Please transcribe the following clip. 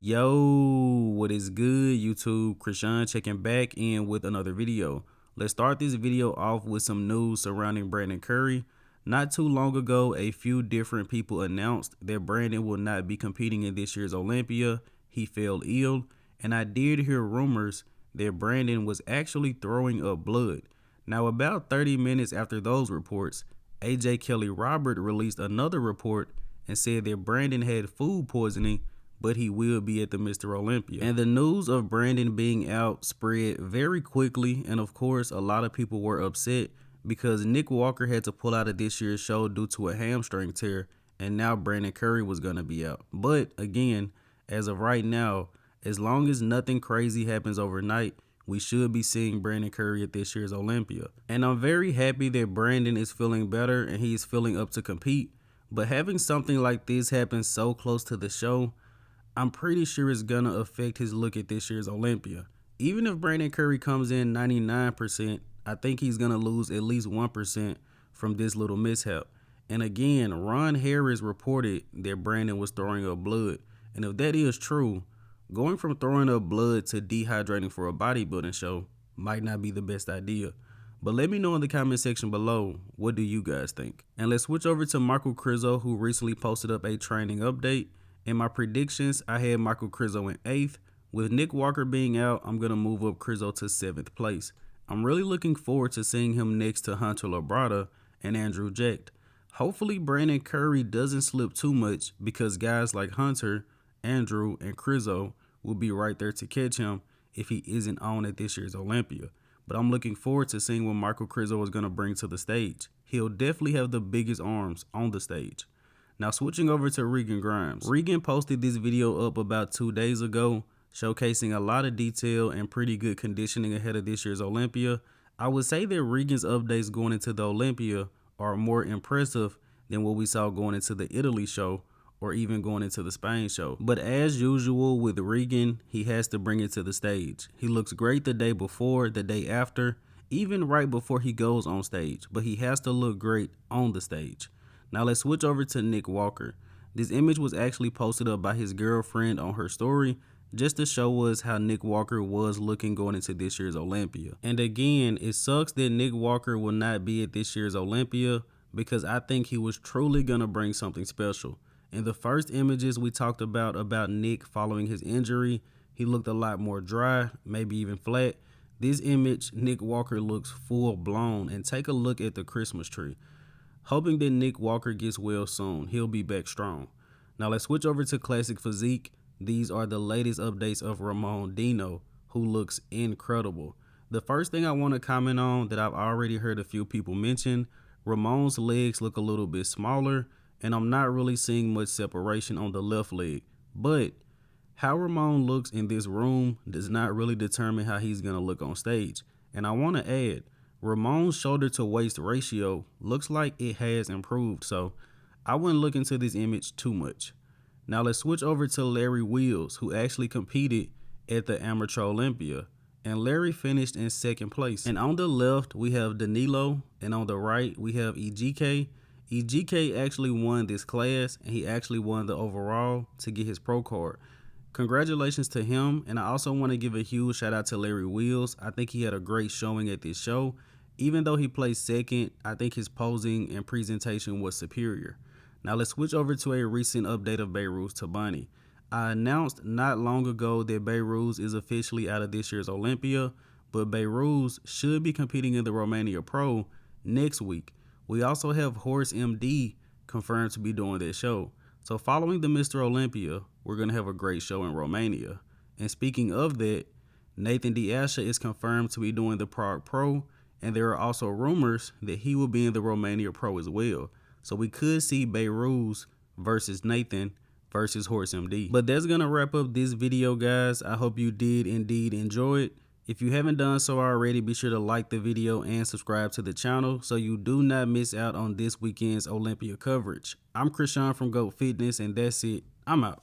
Yo, what is good, YouTube? Krishan checking back in with another video. Let's start this video off with some news surrounding Brandon Curry. Not too long ago, a few different people announced that Brandon will not be competing in this year's Olympia. He fell ill, and I did hear rumors that Brandon was actually throwing up blood. Now, about 30 minutes after those reports, AJ Kelly Robert released another report and said that Brandon had food poisoning, but he will be at the Mr. Olympia. And the news of Brandon being out spread very quickly, and of course a lot of people were upset because Nick Walker had to pull out of this year's show due to a hamstring tear, and now Brandon Curry was going to be out. But again, as of right now, as long as nothing crazy happens overnight, we should be seeing Brandon Curry at this year's Olympia. And I'm very happy that Brandon is feeling better and he's feeling up to compete. But having something like this happen so close to the show, I'm pretty sure it's gonna affect his look at this year's Olympia. Even if Brandon Curry comes in 99%, I think he's gonna lose at least 1% from this little mishap. And again, Ron Harris reported that Brandon was throwing up blood. And if that is true, going from throwing up blood to dehydrating for a bodybuilding show might not be the best idea. But let me know in the comment section below, what do you guys think? And let's switch over to Michal Krizo, who recently posted up a training update. In my predictions, I had Michal Krizo in 8th. With Nick Walker being out, I'm going to move up Krizo to 7th place. I'm really looking forward to seeing him next to Hunter Labrada and Andrew Jacked. Hopefully Brandon Curry doesn't slip too much because guys like Hunter, Andrew, and Krizo will be right there to catch him if he isn't on at this year's Olympia. But I'm looking forward to seeing what Michal Krizo is going to bring to the stage. He'll definitely have the biggest arms on the stage. Now switching over to Regan Grimes. Regan posted this video up about 2 days ago, showcasing a lot of detail and pretty good conditioning ahead of this year's Olympia. I would say that Regan's updates going into the Olympia are more impressive than what we saw going into the Italy show or even going into the Spain show. But as usual with Regan, he has to bring it to the stage. He looks great the day before, the day after, even right before he goes on stage, but he has to look great on the stage. Now let's switch over to Nick Walker. This image was actually posted up by his girlfriend on her story just to show us how Nick Walker was looking going into this year's Olympia. And again, it sucks that Nick Walker will not be at this year's Olympia because I think he was truly going to bring something special. In the first images we talked about Nick following his injury, he looked a lot more dry, maybe even flat. This image, Nick Walker looks full blown, and take a look at the Christmas tree. Hoping that Nick Walker gets well soon. He'll be back strong. Now let's switch over to Classic Physique. These are the latest updates of Ramon Dino, who looks incredible. The first thing I want to comment on that I've already heard a few people mention, Ramon's legs look a little bit smaller, and I'm not really seeing much separation on the left leg. But how Ramon looks in this room does not really determine how he's going to look on stage. And I want to add, Ramon's shoulder to waist ratio looks like it has improved, so I wouldn't look into this image too much. Now let's switch over to Larry Wheels, who actually competed at the Amateur Olympia, and Larry finished in 2nd place. And on the left we have Danilo, and on the right we have EGK. EGK actually won this class, and he actually won the overall to get his pro card. Congratulations to him, and I also want to give a huge shout out to Larry Wheels. I think he had a great showing at this show. Even though he placed 2nd, I think his posing and presentation was superior. Now let's switch over to a recent update of Behrooz Tabani. I announced not long ago that Behrooz is officially out of this year's Olympia, but Behrooz should be competing in the Romania Pro next week. We also have Horse MD confirmed to be doing that show. So following the Mr. Olympia, we're going to have a great show in Romania. And speaking of that, Nathan DeAsha is confirmed to be doing the Prague Pro, and there are also rumors that he will be in the Romania Pro as well. So we could see Behrooz versus Nathan versus Horse MD. But that's going to wrap up this video, guys. I hope you did indeed enjoy it. If you haven't done so already, be sure to like the video and subscribe to the channel so you do not miss out on this weekend's Olympia coverage. I'm Krishan from GOAT Fitness, and that's it. I'm out.